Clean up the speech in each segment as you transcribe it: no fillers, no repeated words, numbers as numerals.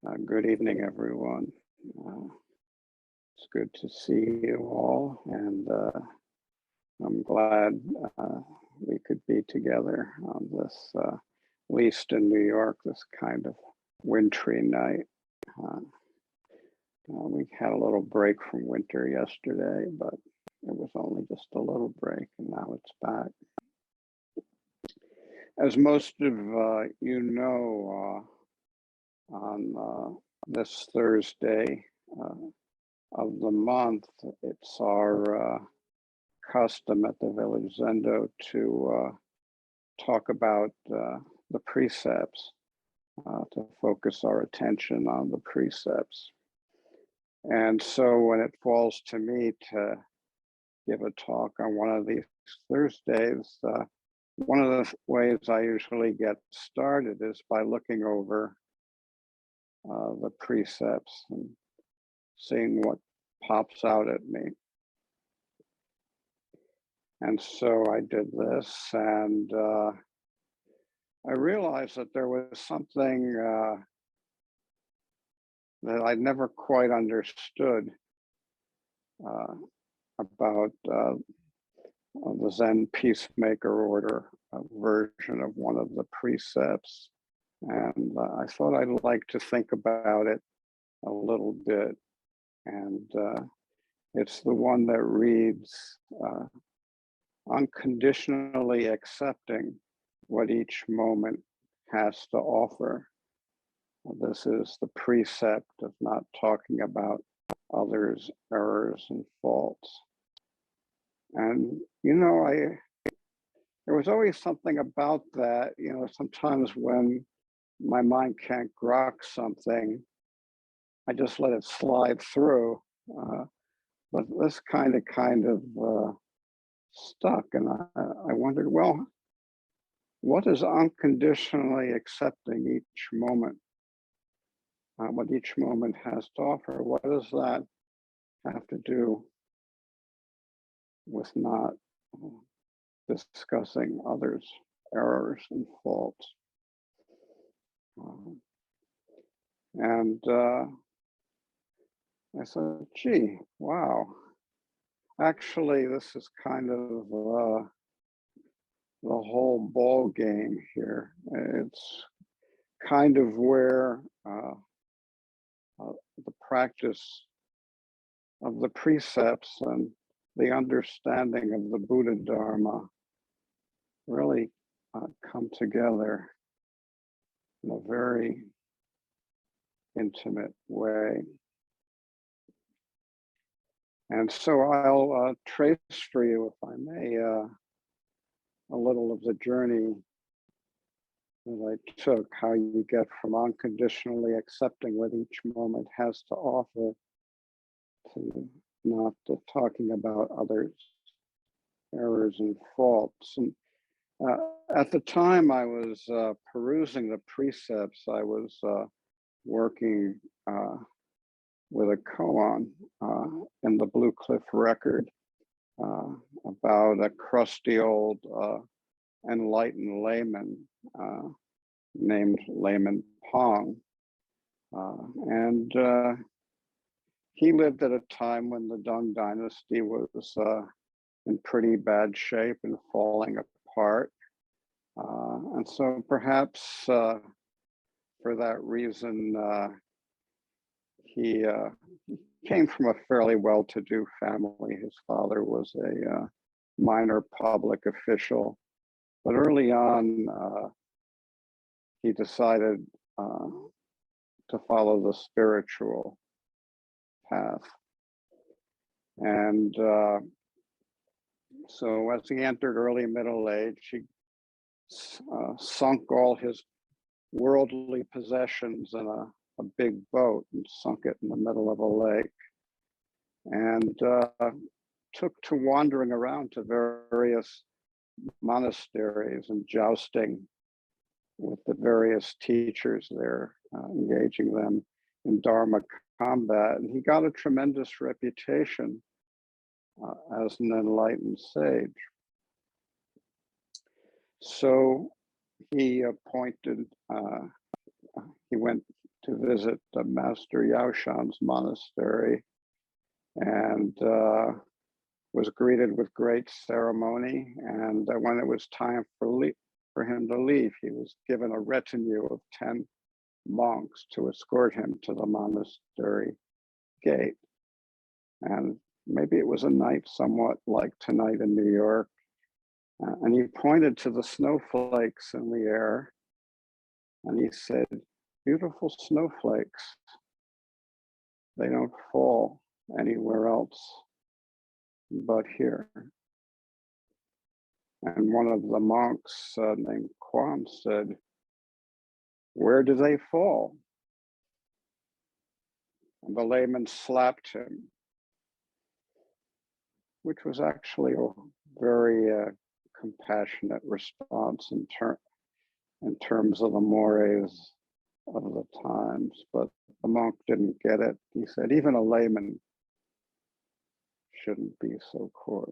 Good evening, everyone. It's good to see you all, and I'm glad we could be together on this, at least in New York, this kind of wintry night. We had a little break from winter yesterday, but it was only just a little break, and now it's back. As most of you know, on this Thursday of the month, it's our custom at the Village Zendo to talk about the precepts, to focus our attention on the precepts. And so when it falls to me to give a talk on one of these Thursdays, one of the ways I usually get started is by looking over the precepts and seeing what pops out at me. And so I did this, and I realized that there was something that I'd never quite understood about the Zen peacemaker order version of one of the precepts. And I thought I'd like to think about it a little bit. And it's the one that reads, unconditionally accepting what each moment has to offer. This is the precept of not talking about others' errors and faults. And, you know, there was always something about that, you know, sometimes when my mind can't grok something, I just let it slide through. But this kind of stuck, and I wondered, well, what is unconditionally accepting each moment? What each moment has to offer? What does that have to do with not discussing others' errors and faults? And I said, gee, wow. Actually, this is kind of the whole ball game here. It's kind of where the practice of the precepts and the understanding of the Buddha Dharma really come together in a very intimate way. And so I'll trace for you, if I may, a little of the journey that I took, how you get from unconditionally accepting what each moment has to offer to not talking about others' errors and faults. And at the time I was perusing the precepts, I was working with a koan in the Blue Cliff Record about a crusty old enlightened layman named Layman Pong. And he lived at a time when the Deng Dynasty was in pretty bad shape and falling apart. And so perhaps for that reason, he came from a fairly well-to-do family. His father was a minor public official, but early on, he decided to follow the spiritual path. And so as he entered early middle age, he sunk all his worldly possessions in a big boat and sunk it in the middle of a lake, and took to wandering around to various monasteries and jousting with the various teachers there, engaging them in Dharma combat. And he got a tremendous reputation as an enlightened sage. So he appointed, he went to visit the Master Yaoshan's monastery, and was greeted with great ceremony. And when it was time for him to leave, he was given a retinue of 10 monks to escort him to the monastery gate. And maybe it was a night somewhat like tonight in New York. And he pointed to the snowflakes in the air, and he said, "Beautiful snowflakes. They don't fall anywhere else but here." And one of the monks named Quan said, "Where do they fall?" And the layman slapped him, which was actually a very compassionate response in terms of the mores of the times. But the monk didn't get it. He said, even a layman shouldn't be so coarse.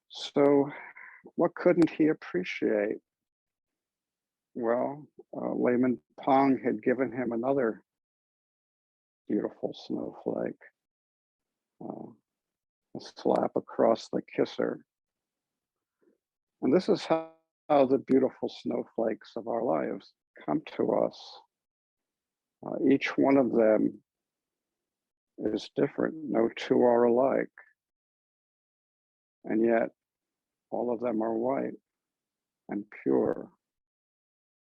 So what couldn't he appreciate? Well, Layman Pong had given him another beautiful snowflake, a slap across the kisser. And this is how the beautiful snowflakes of our lives come to us. Each one of them is different. No two are alike. And yet all of them are white and pure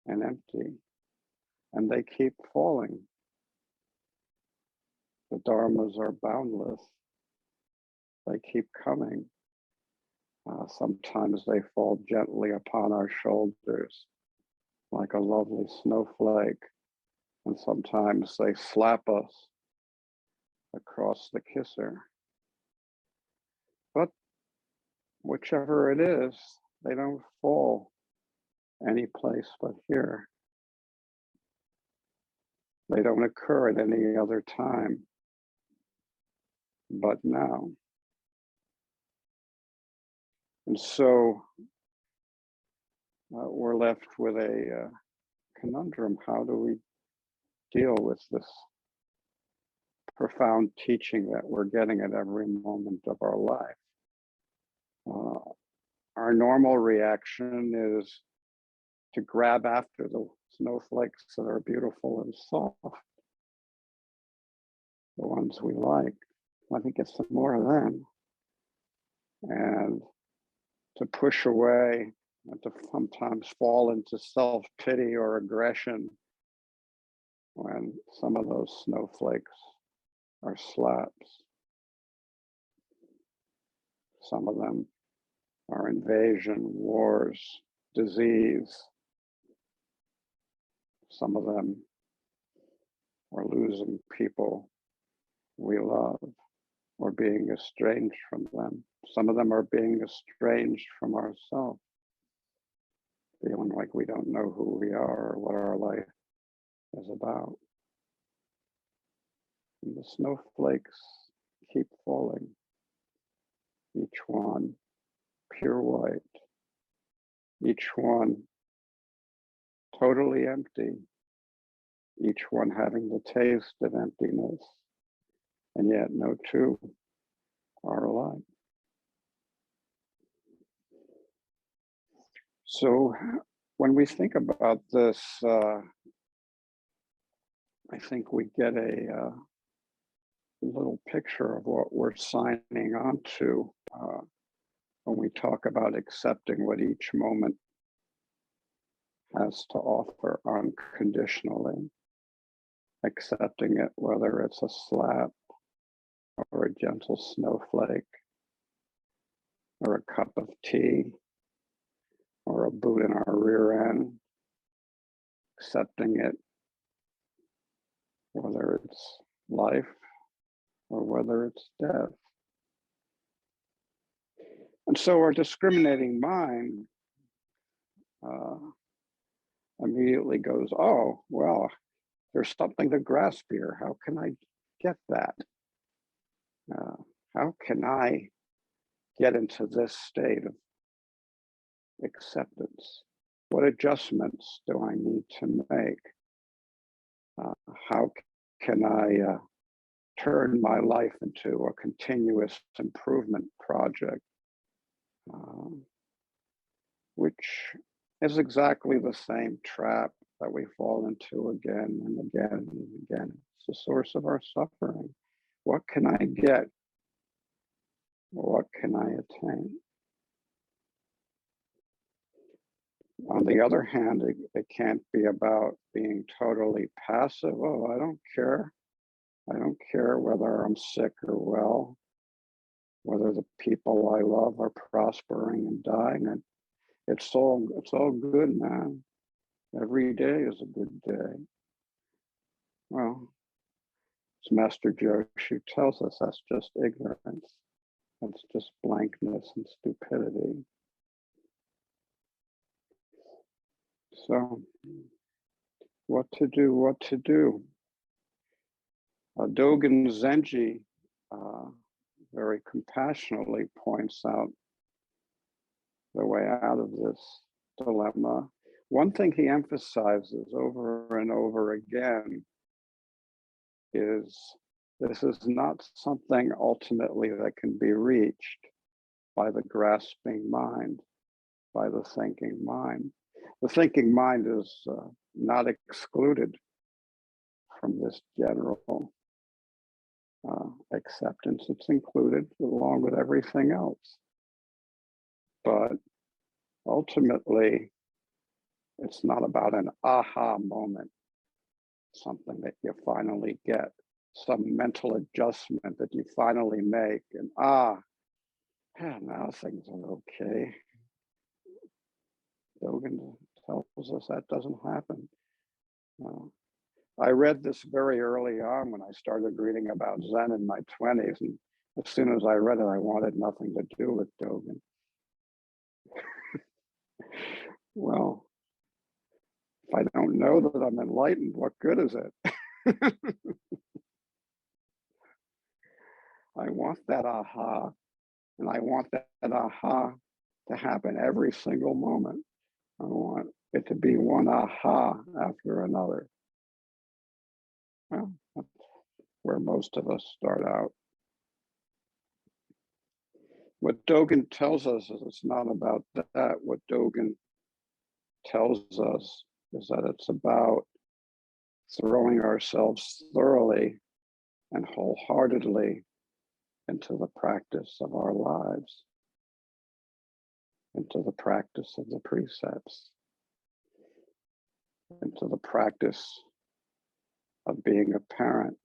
and empty. And they keep falling. The dharmas are boundless. They keep coming. Sometimes they fall gently upon our shoulders like a lovely snowflake. And sometimes they slap us across the kisser. But whichever it is, they don't fall any place but here. They don't occur at any other time but now. And so we're left with a conundrum. How do we deal with this profound teaching that we're getting at every moment of our life? Our normal reaction is to grab after the snowflakes that are beautiful and soft, the ones we like. I think it's some more of them. And to push away and to sometimes fall into self-pity or aggression when some of those snowflakes are slaps. Some of them are invasion, wars, disease. Some of them are losing people we love or being estranged from them. Some of them are being estranged from ourselves, feeling like we don't know who we are or what our life is about. And the snowflakes keep falling, each one pure white, each one totally empty, each one having the taste of emptiness, and yet no two are alike. So when we think about this, I think we get a little picture of what we're signing on to when we talk about accepting what each moment has to offer unconditionally, accepting it, whether it's a slap or a gentle snowflake or a cup of tea or a boot in our rear end, accepting it, whether it's life or whether it's death. And so our discriminating mind immediately goes, oh, well, there's something to grasp here. How can I get that? How can I get into this state of acceptance? What adjustments do I need to make? How can I turn my life into a continuous improvement project, which is exactly the same trap that we fall into again and again and again. It's the source of our suffering. What can I get? What can I attain? On the other hand, it can't be about being totally passive. Oh, I don't care. I don't care whether I'm sick or well, whether the people I love are prospering and dying. And it's all good, man. Every day is a good day. Well, as Master Joshi tells us, that's just ignorance. That's just blankness and stupidity. So, what to do? What to do? Dogen Zenji very compassionately points out the way out of this dilemma. One thing he emphasizes over and over again is this is not something ultimately that can be reached by the grasping mind, by the thinking mind. The thinking mind is not excluded from this general acceptance. It's included along with everything else. But ultimately, it's not about an aha moment, something that you finally get, some mental adjustment that you finally make, and now things are okay. Dogen tells us that doesn't happen. I read this very early on when I started reading about Zen in my 20s, and as soon as I read it, I wanted nothing to do with Dogen. Well, if I don't know that I'm enlightened, what good is it? I want that aha, and I want that aha to happen every single moment. I want it to be one aha after another. Well, that's where most of us start out. What Dogen tells us is it's not about that. What Dogen tells us is that it's about throwing ourselves thoroughly and wholeheartedly into the practice of our lives, into the practice of the precepts, into the practice of being a parent,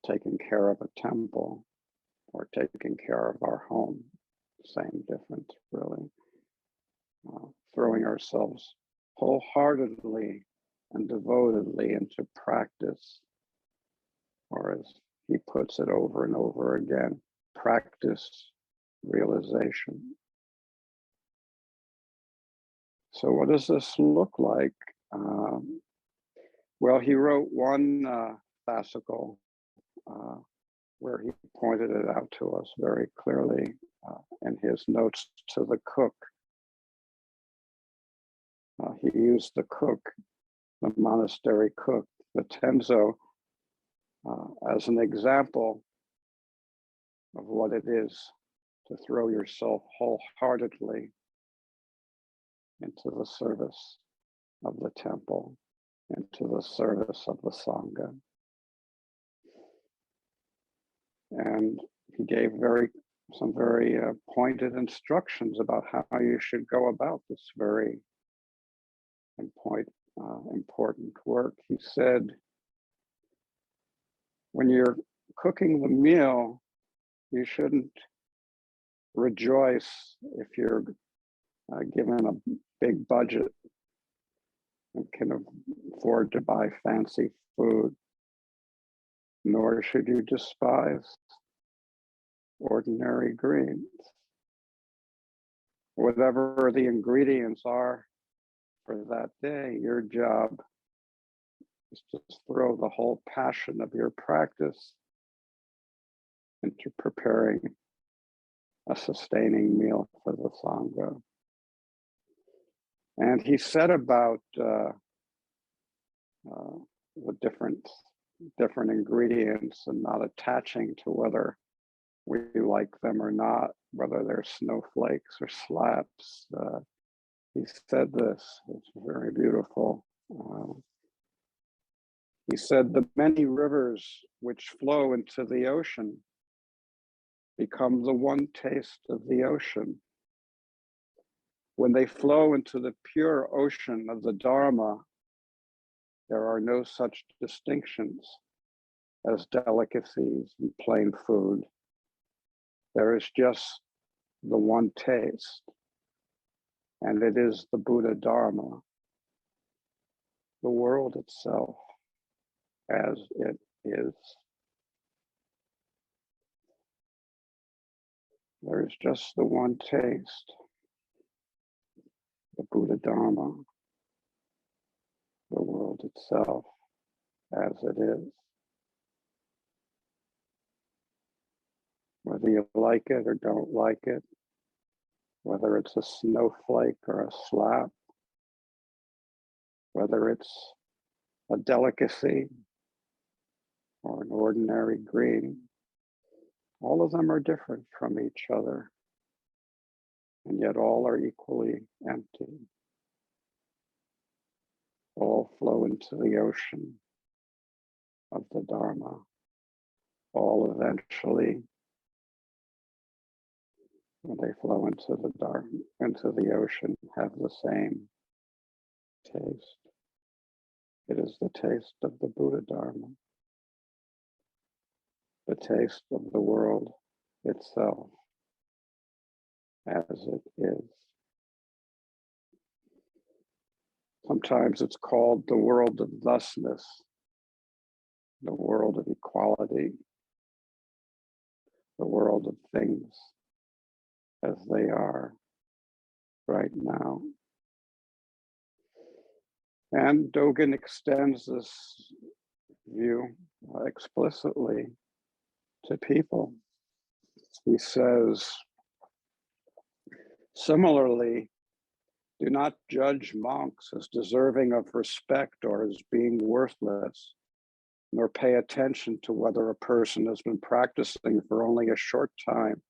taking care of a temple, or taking care of our home. Same difference, really. Throwing ourselves wholeheartedly and devotedly into practice, or as he puts it over and over again, practice realization. So what does this look like? Well, he wrote one fascicle where he pointed it out to us very clearly in his notes to the cook. He used the cook, the monastery cook, the Tenzo, as an example of what it is to throw yourself wholeheartedly into the service of the temple, into the service of the Sangha. And he gave some very pointed instructions about how you should go about this very important work. He said, when you're cooking the meal, you shouldn't rejoice if you're given a big budget and can afford to buy fancy food, nor should you despise ordinary greens. Whatever the ingredients are for that day, your job is to throw the whole passion of your practice into preparing a sustaining meal for the Sangha. And he said about the different ingredients and not attaching to whether we like them or not, whether they're snowflakes or slaps. He said this, it's very beautiful. He said, the many rivers which flow into the ocean become the one taste of the ocean. When they flow into the pure ocean of the Dharma, there are no such distinctions as delicacies and plain food. There is just the one taste, and it is the Buddha Dharma, the world itself as it is. There is just the one taste, the Buddha Dharma, the world itself as it is. Whether you like it or don't like it, whether it's a snowflake or a slap, whether it's a delicacy or an ordinary green, all of them are different from each other, and yet all are equally empty. All flow into the ocean of the Dharma. All eventually, when they flow into the Dharma, into the ocean, have the same taste. It is the taste of the Buddha Dharma, the taste of the world itself as it is. Sometimes it's called the world of thusness, the world of equality, the world of things as they are right now. And Dogen extends this view explicitly to people. He says, similarly, do not judge monks as deserving of respect or as being worthless, nor pay attention to whether a person has been practicing for only a short time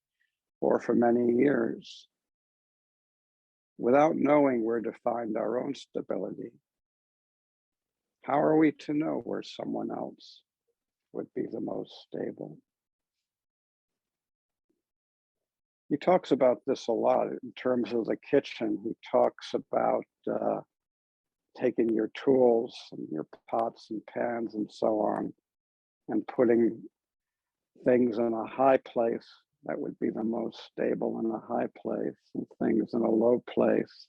or for many years. Without knowing where to find our own stability, how are we to know where someone else would be the most stable? He talks about this a lot in terms of the kitchen. He talks about taking your tools and your pots and pans and so on, and putting things in a high place that would be the most stable in a high place, and things in a low place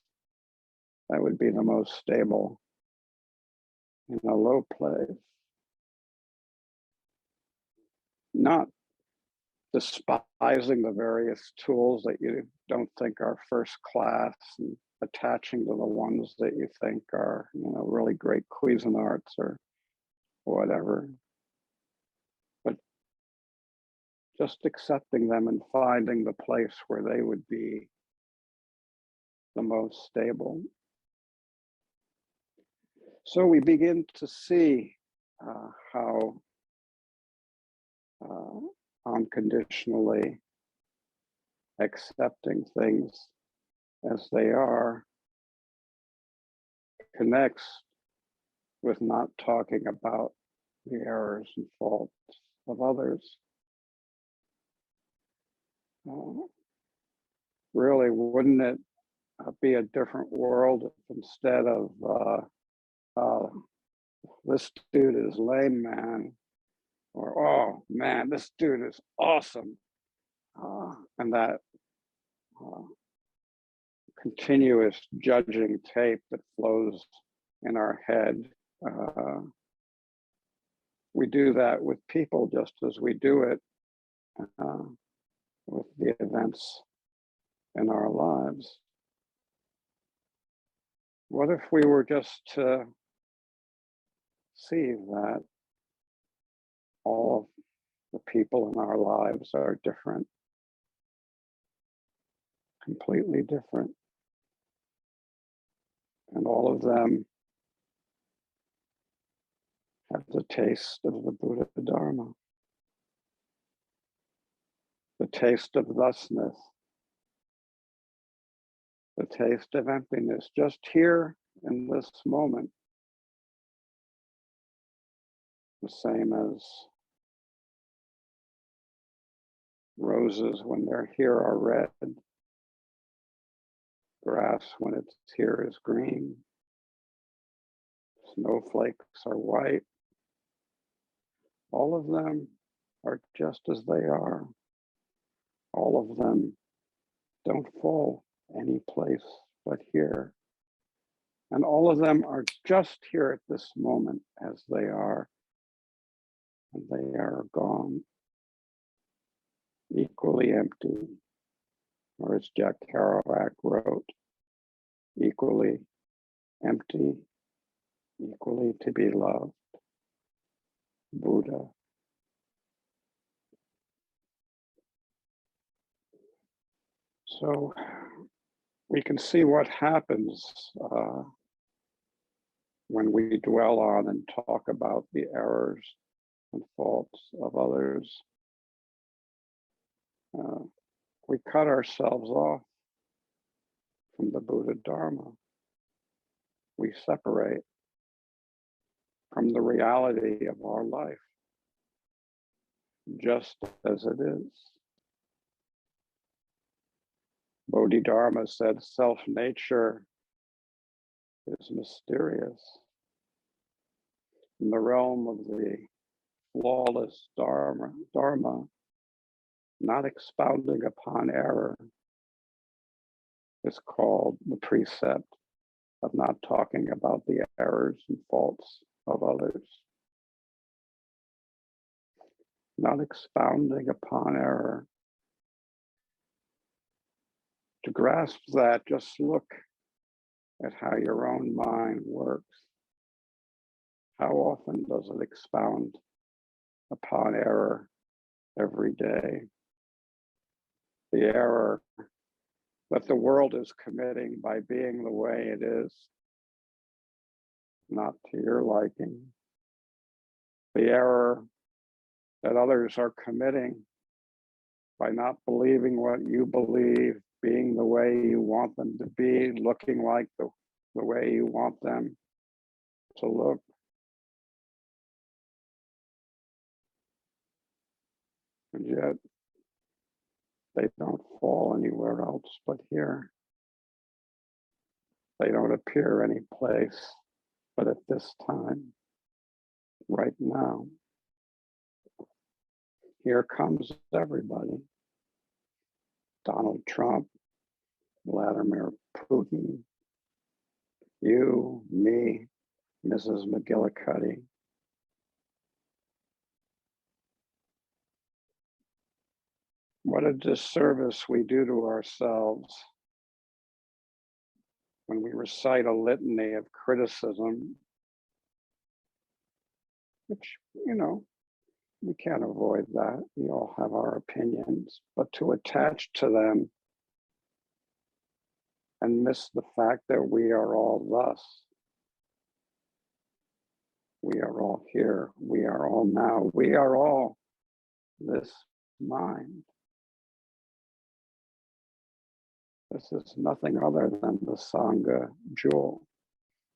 that would be the most stable in a low place. Not despising the various tools that you don't think are first class and attaching to the ones that you think are, really great Cuisinarts or whatever, but just accepting them and finding the place where they would be the most stable. So we begin to see how unconditionally accepting things as they are connects with not talking about the errors and faults of others. Really, wouldn't it be a different world if instead of this dude is lame, man, or oh man, this dude is awesome, and that continuous judging tape that flows in our head. We do that with people just as we do it with the events in our lives. What if we were just to see that all of the people in our lives are different, completely different, And all of them have the taste of the Buddha Dharma, the taste of thusness, the taste of emptiness, just here in this moment, the same as roses when they're here are red, grass when it's here is green, snowflakes are white. All of them are just as they are. All of them don't fall any place but here. And all of them are just here at this moment as they are. And they are gone, equally empty. Or as Jack Kerouac wrote, equally empty, equally to be loved. Buddha. So we can see what happens when we dwell on and talk about the errors and faults of others. We cut ourselves off from the Buddha Dharma. We separate from the reality of our life, just as it is. Bodhidharma said self-nature is mysterious. In the realm of the flawless Dharma, not expounding upon error, is called the precept of not talking about the errors and faults of others. Not expounding upon error. To grasp that, just look at how your own mind works. How often does it expound upon error every day? The error that the world is committing by being the way it is, not to your liking. The error that others are committing by not believing what you believe, being the way you want them to be, looking like the way you want them to look. And yet, they don't fall anywhere else but here. They don't appear any place but at this time, right now. Here comes everybody. Donald Trump, Vladimir Putin, you, me, Mrs. McGillicuddy. What a disservice we do to ourselves when we recite a litany of criticism, which, we can't avoid that. We all have our opinions, but to attach to them and miss the fact that we are all thus. We are all here. We are all now. We are all this mind. This is nothing other than the Sangha jewel.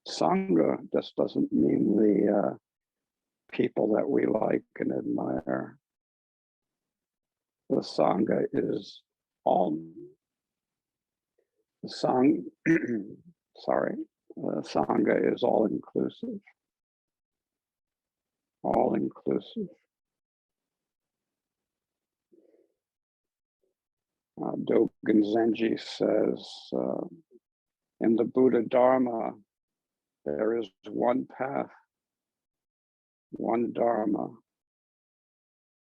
Sangha just doesn't mean the people that we like and admire. The Sangha is all. The Sangha is all inclusive. All inclusive. Dogen Zenji says, in the Buddha Dharma, there is one path, one Dharma,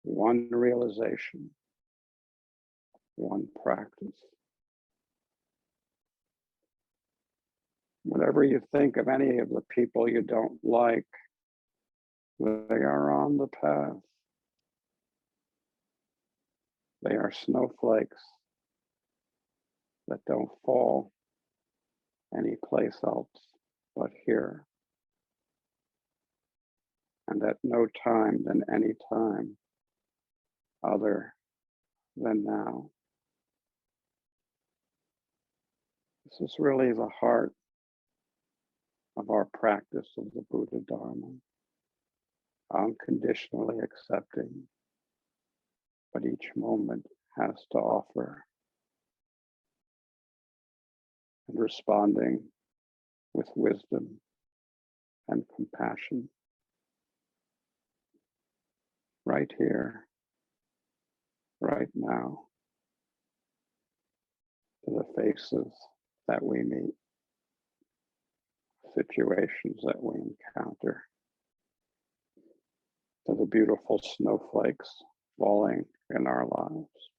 one realization, one practice. Whatever you think of any of the people you don't like, they are on the path. They are snowflakes that don't fall anyplace else but here, and at no time than any time other than now. This is really the heart of our practice of the Buddha Dharma, unconditionally accepting what each moment has to offer and responding with wisdom and compassion right here, right now, to the faces that we meet, situations that we encounter, to the beautiful snowflakes falling in our lives.